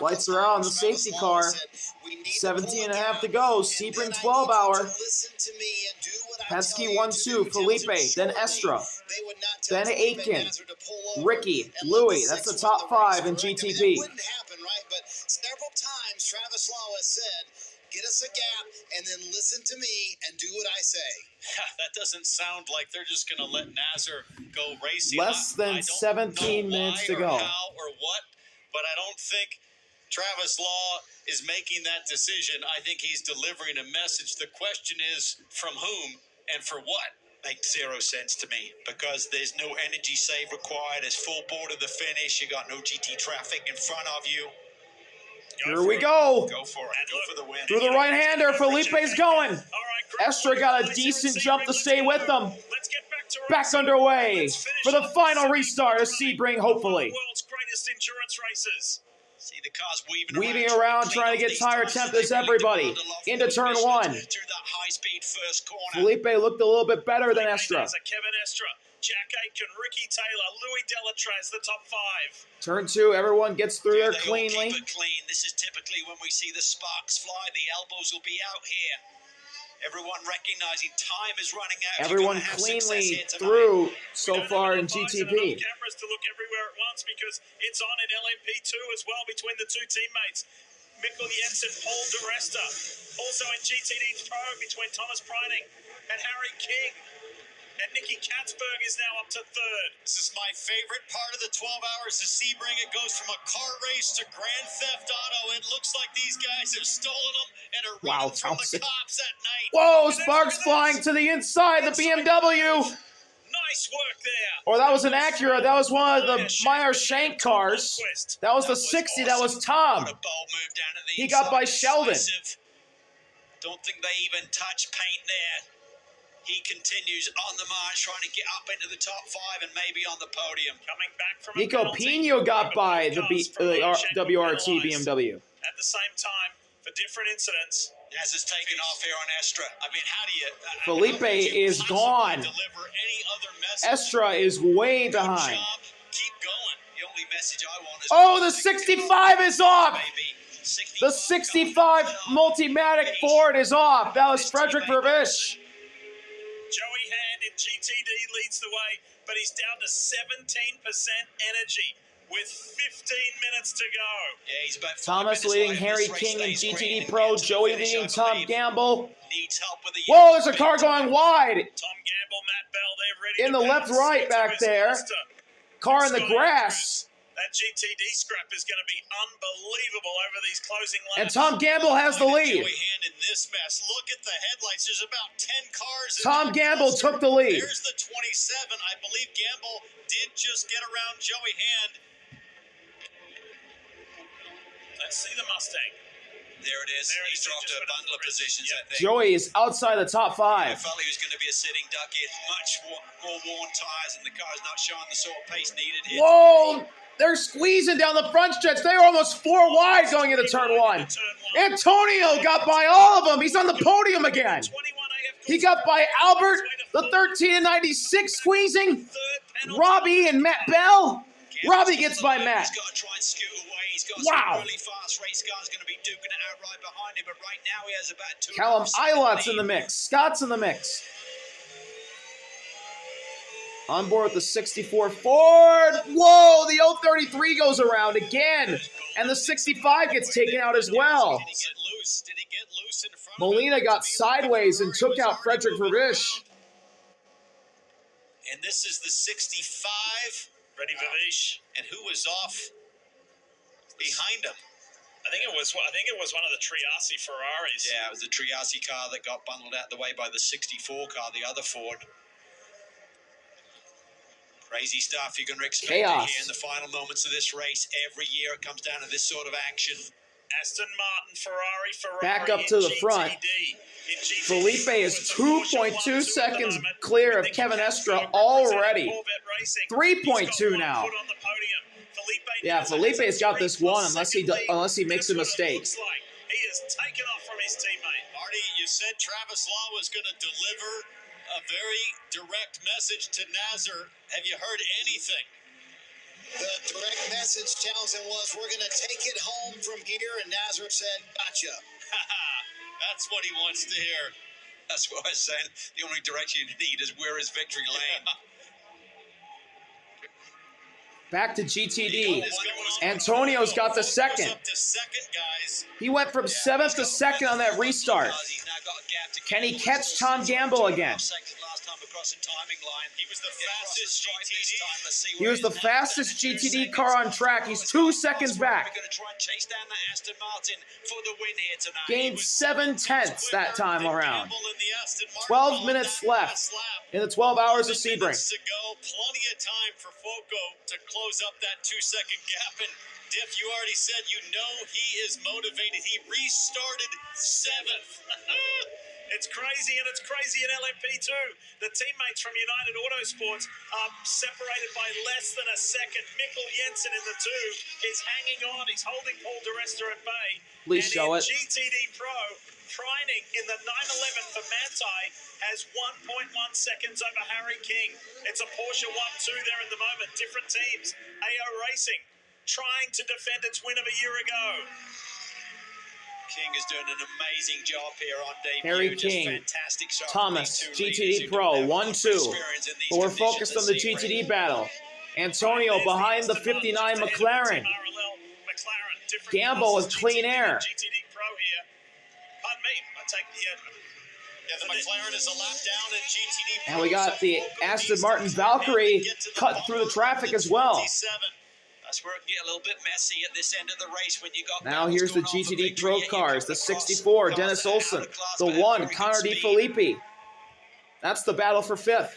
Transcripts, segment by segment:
Lights are on the safety car. 17 and a half to go. Sebring 12 hour. Penske 1-2. Felipe. Then Estra. Then Aitken. Ricky. Louis. That's the top 5 in GTP. But several times Travis Law has said, get us a gap and then listen to me and do what I say. That doesn't sound like they're just going to let Nazar go racing. Less than 17 minutes to go. How or what, but I don't think Travis Law is making that decision. I think he's delivering a message. The question is from whom and for what? Makes zero sense to me because there's no energy save required. It's full board of the finish. You got no GT traffic in front of you. Here we go. Go for it. Go for the win. Through the right-hander, Felipe's going. Estra got a decent jump to stay with them. Back underway for the final restart of Sebring, hopefully. World's greatest endurance races. See the cars weaving around, trying to get tire temp as everybody. Into turn 1. Felipe looked a little bit better than Estra. Kevin Estra, Jack Aitken, Ricky Taylor, Louis Delatraz, the top 5. Turn 2, everyone gets through there cleanly. Keep it clean. This is typically when we see the sparks fly. The elbows will be out here. Everyone recognizing time is running out. Everyone cleanly through so far in GTP. Cameras to look everywhere at once because it's on in LMP2 as well between the two teammates. Mikkel Jensen, Paul de Resta. Also in GTD Pro between Thomas Preining and Harry King. And Nicky Katzberg is now up to 3rd. This is my favorite part of the 12 hours of Sebring. It goes from a car race to Grand Theft Auto. It looks like these guys have stolen them and are running from the cops at night. Whoa, sparks flying to the inside, the BMW. Nice work there. Or that was an Acura. That was one of the Meyer Shank cars. That was the 60. That was Tom. He got by Sheldon. Don't think they even touch paint there. He continues on the march, trying to get up into the top 5 and maybe on the podium. Coming back from Nico Pino got by the WRT BMW. At the same time, for different incidents. Naz is taking off here on Estra. I mean, how do you... Felipe is gone. Estra is way behind. Keep going. The only message I want is... Oh, the 65 is off. The 65 Multimatic Ford is off. That was Frederick Vervish. Joey Hand in GTD leads the way, but he's down to 17% energy with 15 minutes to go. Yeah, he's about Thomas leading Harry King in GTD Pro. Joey leading Tom Gamble. Needs help with the Whoa, there's a car going wide. Tom Gamble, Matt Bell, they're ready in the left-right back there. Car in the grass. That GTD scrap is going to be unbelievable over these closing laps. And Tom Gamble has the lead. Joey Hand in this mess. Look at the headlights. There's about 10 cars. Tom Gamble took the lead. There's the 27. I believe Gamble did just get around Joey Hand. Let's see the Mustang. There it is. He's dropped a bundle of positions, I think. Joey is outside the top 5. I felt he was going to be a sitting duck. He had much more worn tires, and the car's not showing the sort of pace needed here. Whoa! They're squeezing down the front stretch. They are almost 4 wide going into turn 1. Antonio got by all of them. He's on the podium again. He got by Albert, the 13 and 96 squeezing. Robbie and Matt Bell. Robbie gets by Matt. He's got to try and scoot away. He's got wow. some really fast race cars going to be duking it out right behind him, but right now he has about 2. Callum Ilot's in the mix. Scott's in the mix. On board with the 64 Ford. Whoa, the 033 goes around again. And the 65 gets taken out as well. Did he get loose? Did he get loose in front Molina got sideways and took out Frederick Vervish. And this is the 65. Freddie Vervish. And who was off behind him? I think it was one of the Triassi Ferraris. Yeah, it was the Triassi car that got bundled out the way by the 64 car, the other Ford. Crazy stuff you're going to expect here in the final moments of this race. Every year it comes down to this sort of action. Aston Martin, Ferrari. Back up to the front. Felipe is 2.2 seconds clear of Kevin Estra already. 3.2 now. Yeah, Felipe's got this one unless he makes a mistake. He is taken off from his teammate. Marty, you said Travis Law was going to deliver a very direct message to Nazar. Have you heard anything? The direct message, Townsend, was we're going to take it home from here, and Nazar said, gotcha. That's what he wants to hear. That's what I was saying. The only direction you need is where is victory lane. Back to GTD. Antonio's got the second. Up to second, guys. He went from 7th to 2nd on that restart. Can he catch Tom Gamble again? He was the fastest GTD. He was the fastest GTD car on track. He's 2 seconds back. Gained 7/10 that time around. 12 minutes left in the 12 hours of Sebring. To go. Plenty of time for Foco to close up that 2-second gap. And Diff, you already said you know he is motivated. He restarted 7th. It's crazy, and it's crazy in LMP2. The teammates from United Autosports are separated by less than a second. Mikkel Jensen in the 2 is hanging on. He's holding Paul di Resta at bay. Please show it. GTD Pro, Trining in the 911 for Manti has 1.1 seconds over Harry King. It's a Porsche 1-2 there in the moment. Different teams. AO Racing trying to defend its win of a year ago. King is doing an amazing job here on debut. Harry King, Thomas, GTD Pro, 1-2. But we're focused on the GTD battle. Antonio behind the 59 McLaren. Gamble with clean air. GTD Pro here. Pardon me, I take The McLaren is a lap down in GTD Pro. And we got the Aston Martin Valkyrie cut through the traffic as well. That's where it can get a little bit messy at this end of the race when you got. Now here's the GTD Pro cars. The 64, Dennis Olsen. The 1, Connor De Felipe. That's the battle for 5th.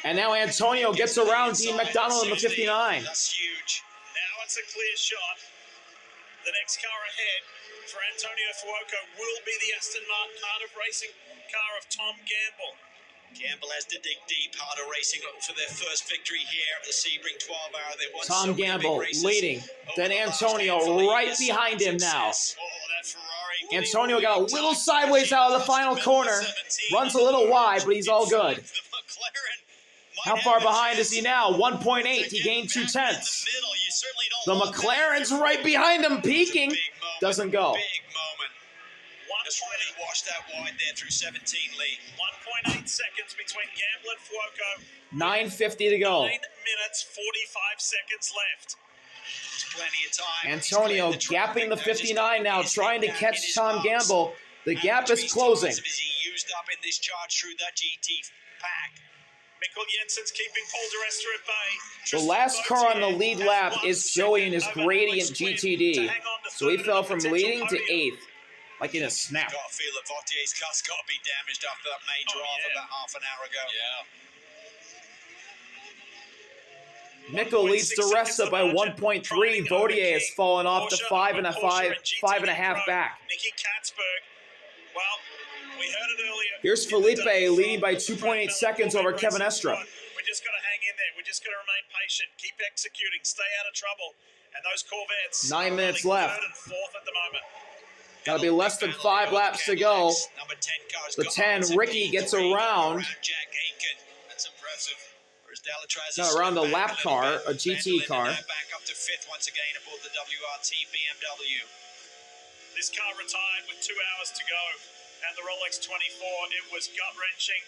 And now Antonio gets around Dean McDonald in the 59. That's huge. Now it's a clear shot. The next car ahead for Antonio Fuoco will be the Aston Martin Heart of Racing car of Tom Gamble. Gamble has to dig deep. Heart of Racing looking for their first victory here at the Sebring 12-hour. They won Tom so many Gamble big races leading. Then Antonio right behind him now. Antonio got a little sideways out of the final corner. Runs a little wide, but he's all good. How far behind is he now? 1.8. He gained 2/10. The McLaren's right behind him, peaking. Doesn't go. Big moment. Just really washed that wide there through 17, Lee. 1.8 seconds between Gamble and Fuoco. 9:50 to go. 9 minutes, 45 seconds left. There's plenty of time. Antonio gapping the 59 now, trying to catch Tom Gamble. The gap is closing. Is he used up in this charge through that GT pack? Mikkel Jensen's keeping Paul di Resta at bay. The last car on the lead lap is Joey in his Gradient GTD. So he fell from leading to 8th, like in a snap. Got to feel that Vautier's car's got to be damaged after that major off about half an hour ago. Yeah. Mikkel leads di Resta by 1.3. Vautier has fallen off to 5.5 back. Nicky Katzberg. Well, we heard it earlier. Here's Felipe leading by 2.8 seconds over Kevin Estra. We just got to hang in there. We just got to remain patient. Keep executing. Stay out of trouble. And those Corvettes. 9 minutes left. 3rd and 4th at the moment. Got to be less than 5 laps to go. The 10, Ricky gets around. That's impressive. Got around the lap car, a GT car. Back up to 5th once again aboard the WRT BMW. This car retired with 2 hours to go. And the Rolex 24, it was gut-wrenching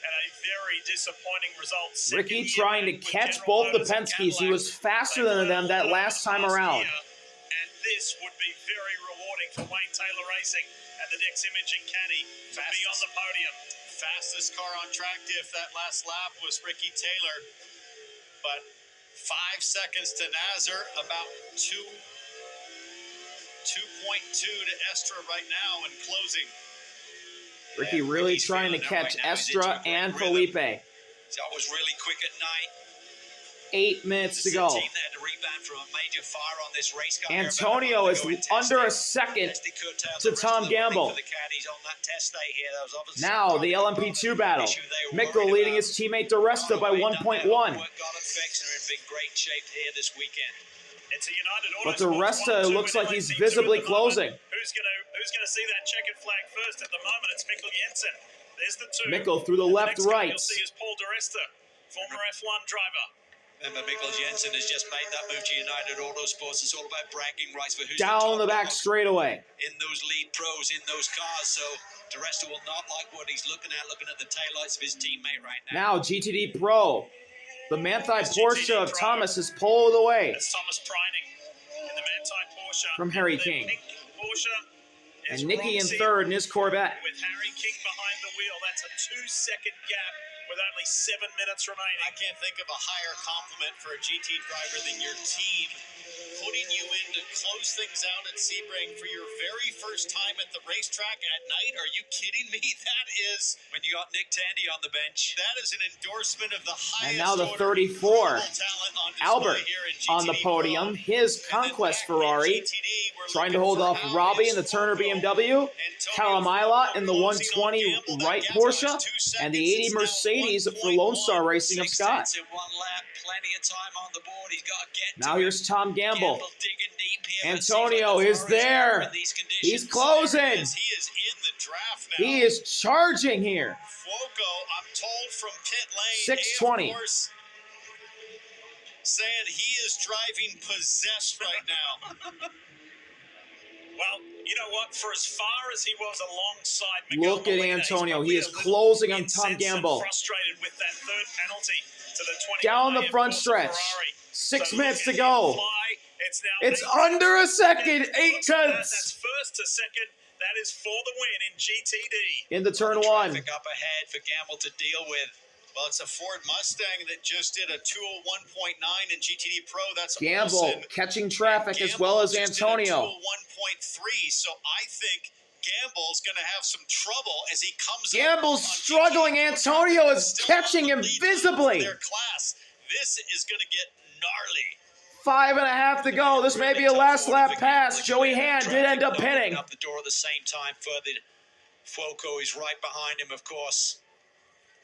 and a very disappointing result. Ricky trying to catch both the Penske's. He was faster than them that last time around. And this would be very rewarding for Wayne Taylor Racing and the Dex Imaging caddy to be on the podium. Fastest car on track, Diff, that last lap was Ricky Taylor. But 5 seconds to Nazar, about 2.2 to Estra right now in closing. Ricky really trying to catch Estra and Felipe. That was really quick at night. 8 minutes to go. Antonio is under a second to Tom Gamble. Now the LMP2 battle. Mikkel leading his teammate di Resta by 1.1. But di Resta looks like he's visibly closing. Who's gonna see that checkered flag first? At the moment, it's Mikkel Jensen. There's the 2. Mikkel through the left, next guy right. you'll see is Paul di Resta. former F1 driver. Remember, Mikkel Jensen has just made that move to United Autosports. It's all about bragging rights for who's Down the top back dog straightaway. in those lead pros, in those cars. So Di Resta will not like what he's looking at the taillights of his teammate right now. Now GTD Pro. The Manthey Porsche of Thomas is pulled away That's Thomas Preining in the Manthey Porsche. from Harry The King. pink Porsche is And Nicky in Roxy third in his Corvette. with Harry King behind the wheel. That's a 2-second gap with only 7 minutes remaining. I can't think of a higher compliment for a GT driver than your team putting you in to close things out at Sebring for your very first time at the racetrack at night. Are you kidding me? That is, When you got Nick Tandy on the bench. that is an endorsement of the highest And now the order 34, global talent on display Albert here in on the GTD podium. Pro. His And then Conquest back in Ferrari GTD, we're trying to looking hold for off how Robbie is in the Turner Foco. BMW. Kalamila in the Closing on 120 Gamble. That Wright gap Porsche. was 2 And the seconds. 80 It's now Mercedes for Lone Star 1.1. Racing of 6 Scott. tenths in one lap, plenty of time on the board. He's got to get Now to here's it. Tom Gamble. digging deep here. Antonio Let's is see what the there. Ferraris are in these conditions. He's closing. He is in the draft now. He is charging here. Foco, I'm told from pit lane, 620. of course, saying he is driving possessed right now. Well, you know what? For as far as he was alongside Miguel Look at Molina, Antonio. he's He is probably a closing little on Tom incensed and Gamble. frustrated with that third penalty to the 20 Down the AF front Corsa stretch. Ferrari. 6 So minutes look to at him go. fly. It's now It's 8 under a second. Look 8 at that. tenths That's first to second. That is for the win in GTD. into turn one. Traffic up ahead for Gamble to deal with. Well, it's a Ford Mustang that just did a 201.9 in GTD Pro. That's Gamble Olsen. catching traffic as Gamble well as just did a Antonio. 201.3. So I think Gamble's going to have some trouble as he comes. Gamble's up on struggling. GTD Pro. Antonio is Still catching on him the lead visibly. for their class. This is going to get gnarly. 5.5 to go. This may be a last lap pass. Joey Hand did end up pinning. Up the door at the same time. Further, Foco is right behind him, of course.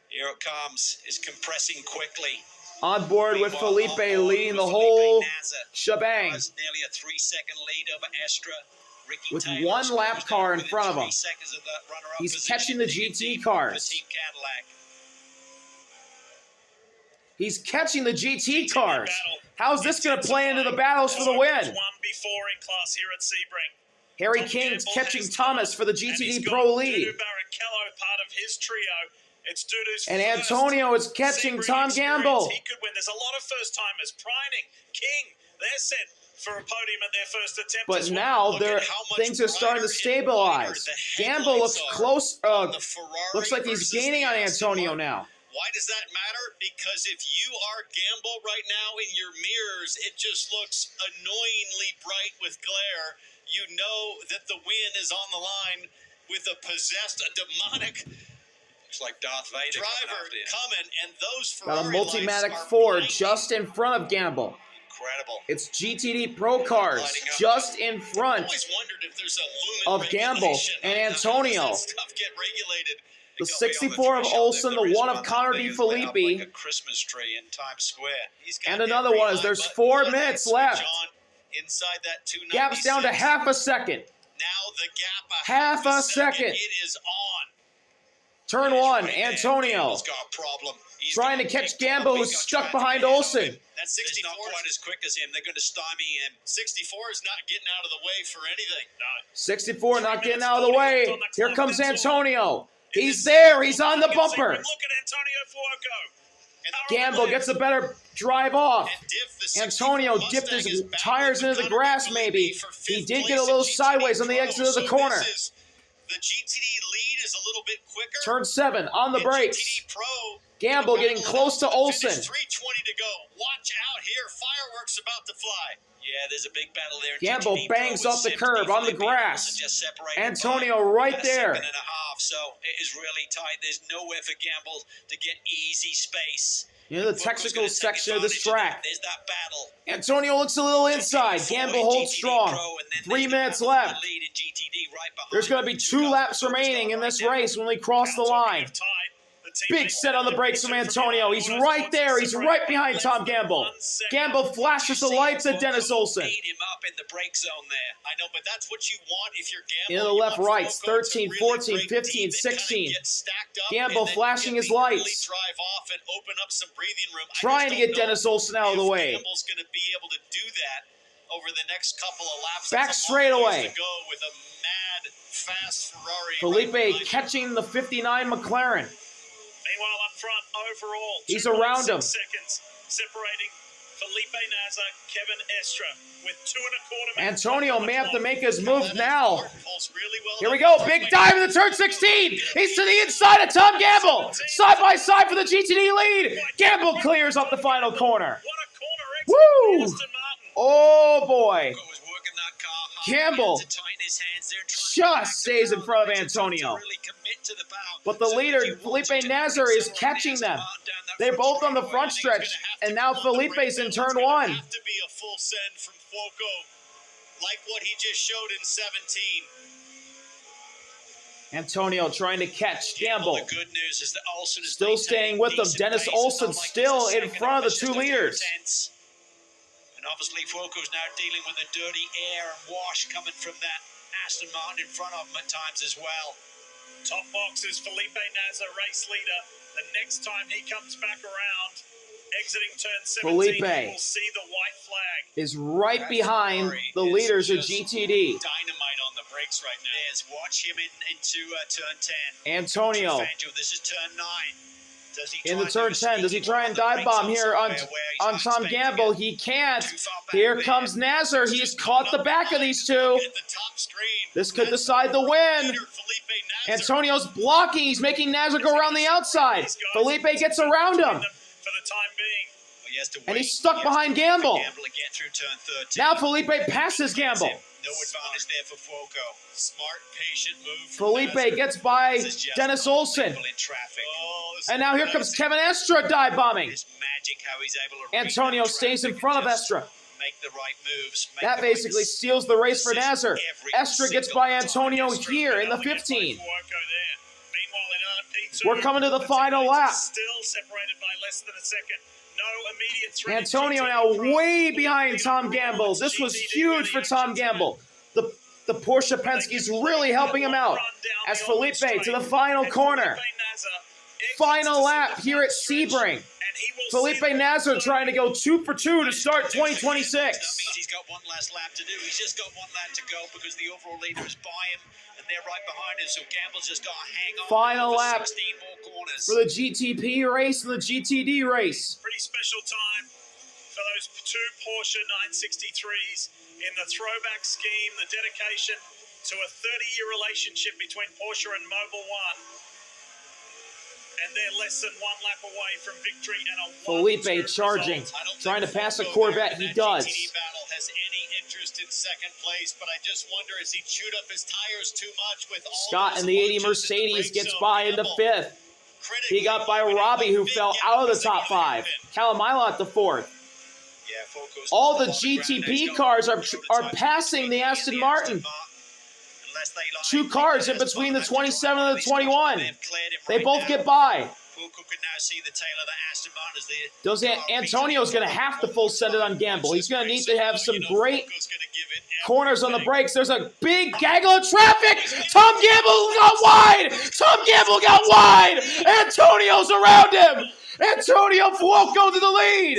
Here it comes. It's compressing quickly. On board with Meanwhile, Felipe on board leading the with whole Felipe Nasr. shebang. Has nearly a 3-second lead over Estra. Ricky With Taylor one lap scores car now in within front of 3 him. seconds of that runner-up He's position. catching the Digging GT deep cars. for Team Cadillac. He's catching the GT cars. Battle. How's this going to play into the battles for the win? Won before in class here at Sebring. Harry Tom King's Gamble catching has Thomas for the and he's GTD got Pro lead. Dudu Barrichello, part of his trio. It's Dudu's And first Antonio is catching Sebring Tom experience. Gamble. He could win. There's a lot of first-timers. Preining, King, they're set for a podium at their first attempt But as now well. they're, at how much things are starting to brighter and stabilize. brighter the Gamble looks headlights are close. on the Ferrari Looks like he's versus gaining the on Aston Antonio Martin. now. Why does that matter? Because if you are Gamble right now in your mirrors, it just looks annoyingly bright with glare. You know that the win is on the line with a possessed, a demonic Looks like Darth Vader driver coming after you. coming, and those Got a Ferrari Multimatic lights are Ford blinding. just in front of Gamble. Incredible. It's GTD Pro cars just in I've front always wondered if there's a lumen of Gamble regulation and on how Antonio. does that stuff get regulated. The It got me on 64 of threshold. Olsen, If the there is one of that Connor thing D. is lit up Felipe, like a Christmas tree in Times Square. He's got and that another one green is there's light 4 button. Let that minutes switch left. on inside that 296. Gap's down to half a second. Now the gap Half a second. It is on. Turn one, Antonio He's got a problem. He's trying to got catch big Gamble, time. who's He's got stuck traffic behind ahead of Olsen. him. That He's 64 not quite as quick as him. They're going to stymie him. 64 is not getting out of the way for anything. No. 64 not getting out of the way. Here comes Antonio. He's there. He's on the bumper. Look at Antonio Fuoco. And Gamble gets a better drive off. And Diff, the 64 Antonio Mustang dipped his is battling tires into the Connor grass Felipe maybe. for He fifth did place get a in little GTD sideways on the Pro. exit of the So corner. this is- the GTD lead is a little bit quicker. Turn 7 on the And brakes. GTD Pro, Gamble getting battle close to up the Olsen. finish, 3:20 to go. Watch out here. Fireworks about to fly. Yeah, there's a big battle there. in Gamble GTD Pro bangs with off the Sims, curb on the Felipe, grass. Olsen just separated Antonio by right a there. second and a half, so it is really tight. There's nowhere for Gamble to get easy space. Into the Foco's technical gonna take section of this advantage track. that. There's that battle. Antonio looks a little inside. Gamble holds GTD strong. Pro, and then 3 there's minutes the left. lead in GTD right behind There's going to be them. 2 laps remaining in this race when we cross the line. Tied the Big set on the brakes from Antonio. He's right there. He's right behind Tom Gamble. Gamble flashes the lights at Dennis Olsen. Beat him up in the break zone there. I know, but that's what you want if you're In Gamble. the left rights, 13, 14, 15, 16. Gamble flashing his lights. Drive off and open up some breathing room. Trying to get Dennis Olsen out of the way. Gamble's going to be able to do that over the next couple of laps. Back That's a straight long ways away. to go with a mad, fast Ferrari. Felipe right behind him. catching the 59 McLaren. Meanwhile, up front, overall, He's around him. 2.6 seconds separating Felipe Nasr, Kevin Estra with 2.25 minutes. Antonio may have to make his move now. Pulls really well. Here we go. Big dive in the turn 16. He's to the inside of Tom Gamble. Side by side for the GTD lead. Gamble clears up the final corner. What a corner exit Woo! for Aston Martin. Oh, boy. Was working that car hard. Gamble He had to tighten his hands there and try to just stays in front of to Antonio. really commit to the battle. But the So leader, if you want Felipe to Nasr, is accelerate catching Aston them. Martin down that They're front both on the straightaway, front I think he's stretch, gonna have and now Felipe's in turn one. Have to be a full send from Fuoco, like what he just showed in 17. Antonio trying to catch Gamble. The good news is that Olsen is Still staying with them. decent Dennis pace. Olsen It's not like still it's a in second front of the up, it's two just a few leaders. tenths. And obviously Fuoco's now dealing with the dirty air and wash coming from that Aston Martin in front of him at times as well. Top box is Felipe Nasr, race leader. The next time he comes back around, exiting turn 17, Felipe we'll see the white flag. Is right behind the leaders of GTD. Dynamite on the brakes right now. Yes, watch him into turn 10. Antonio Fangio, this is turn 9. Does he in the try turn and do 10. a Does he speed try on and the dive brakes bomb here on somewhere where he's not Tom expecting Gamble? it? He can't. Too far back Here there. comes Nasr. He's caught the back of these two. At the top screen. This could decide the win. Leader Felipe Nasr. Antonio's blocking. He's making Nasr go around the outside. Felipe gets around him. For the time being. Well, he has to And wait. he's stuck He has to behind wait for Gamble. Gamble to get through turn 13. Now Felipe passes Gamble. No advantage there for Fuoco. Smart, patient move. from Felipe Nasr. gets by This is just Dennis Olsen. people in traffic. Oh, this And is now here nice. comes Kevin Estra dive bombing. It's magic how he's able to read Antonio that stays in traffic front of and just Estra. Make the right moves. Make That the right basically steals the race for Nasr. every Estra gets single by time. Antonio Estra here in the Now they get 15. by Fuoco there. Meanwhile, in LMP2, We're coming to the teammates final are lap. Still separated by less than a second. No immediate threat. Antonio now way behind Tom Gamble. This was huge for Tom Gamble. The Porsche Penske's really helping him out as Felipe to the final corner. Final lap here at Sebring. Felipe Nasr trying to go 2 for 2 to start 2026. That means he's got one last lap to do. He's just got one lap to go because the overall leader is by him and they're right behind him. So Gamble's just got to hang on Final for lap 16 more corners. For the GTP race and the GTD race. Pretty special time for those two Porsche 963s in the throwback scheme, the dedication to a 30-year relationship between Porsche and Mobil 1. And they're less than one lap away from victory and a Felipe 1-2 charging, result. I don't trying to think pass a Fuoco Corvette. there He in that does. GTD battle has any interest in second place, but I just wonder, has he chewed up his tires too much with all Scott of in his the 80 punches in the Mercedes brake gets zone? by into Gamble 5th. critically He got by opening Robbie, up who a big fell gap out of the as a top 5. unit. Calamilo at the 4th. Yeah, Fuoco's All the on ground. GTP He's got cars one are for the are time. passing the Aston Martin. Unless they line 2 cars in between the 27 and the 21. They've cleared him They right both now. get by. Fuoco can now see the tail of the Aston Martin as the Does Antonio's going to have to full send it on Gamble. He's going to need to have some great Fuoco's gonna give it corners on the everything. brakes. There's a big gaggle of traffic. Tom Gamble got wide. Tom Gamble got wide. Antonio's around him. Antonio Fuoco to the lead.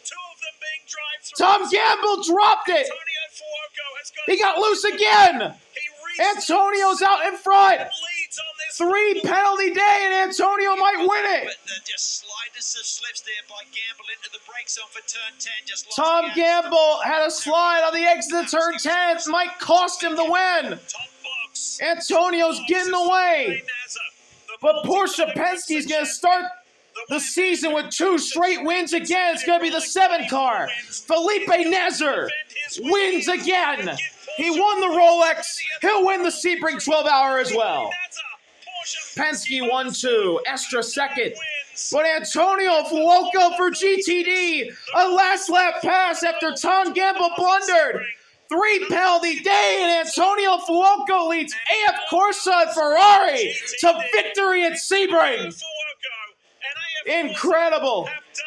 Two of them being drive-throughs. Tom Gamble dropped it. Antonio Fuoco has got He got loose again. He Antonio's out in front. leads on this 3 penalty day, and Antonio might win it. But just slightest of slips there by Gamble into the brake zone for turn 10. Just lost Tom the Gamble had a slide on the exit of turn 10. It might cost him the win. top box. Antonio's getting away. But Porsche Penske's going to start the season with 2 straight wins again. It's going to be the 7 car. Felipe Nasr wins again. He won the Rolex. He'll win the Sebring 12-hour as well. Penske 1-2. Estra second. But Antonio Fuoco for GTD. A last lap pass after Tom Gamble blundered. 3 penalty day, and Antonio Fuoco leads AF Corsa and Ferrari to victory at Sebring. Fuoco Incredible. have done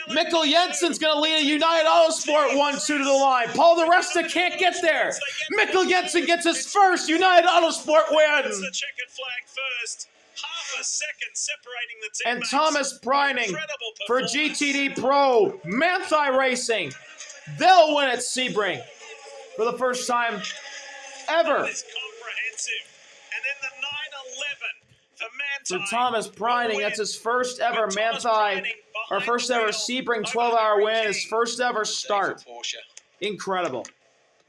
it. In Mikkel Jensen's going to lead a United Autosport 1-2 to the line. Paul Di Resta can't get there. Mikkel Jensen gets his first United Autosport win. It's the checkered flag first. Half a second separating the teammates. And Thomas Breining Incredible for performance. GTD Pro, Manthey Racing. They'll win at Sebring for the first time ever. That is comprehensive. And then the 911 for Manthey. For Thomas Breining, that's his first ever Manthey, or first ever Sebring 12-hour win, his first ever start. Porsche. Incredible.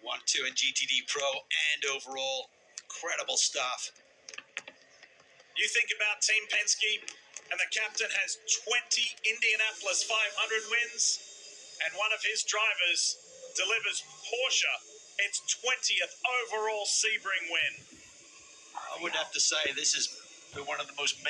1-2 in GTD Pro and overall. Incredible stuff. You think about Team Penske, and the captain has 20 Indianapolis 500 wins, and one of his drivers delivers Porsche its 20th overall Sebring win. I would have to say this is one of the most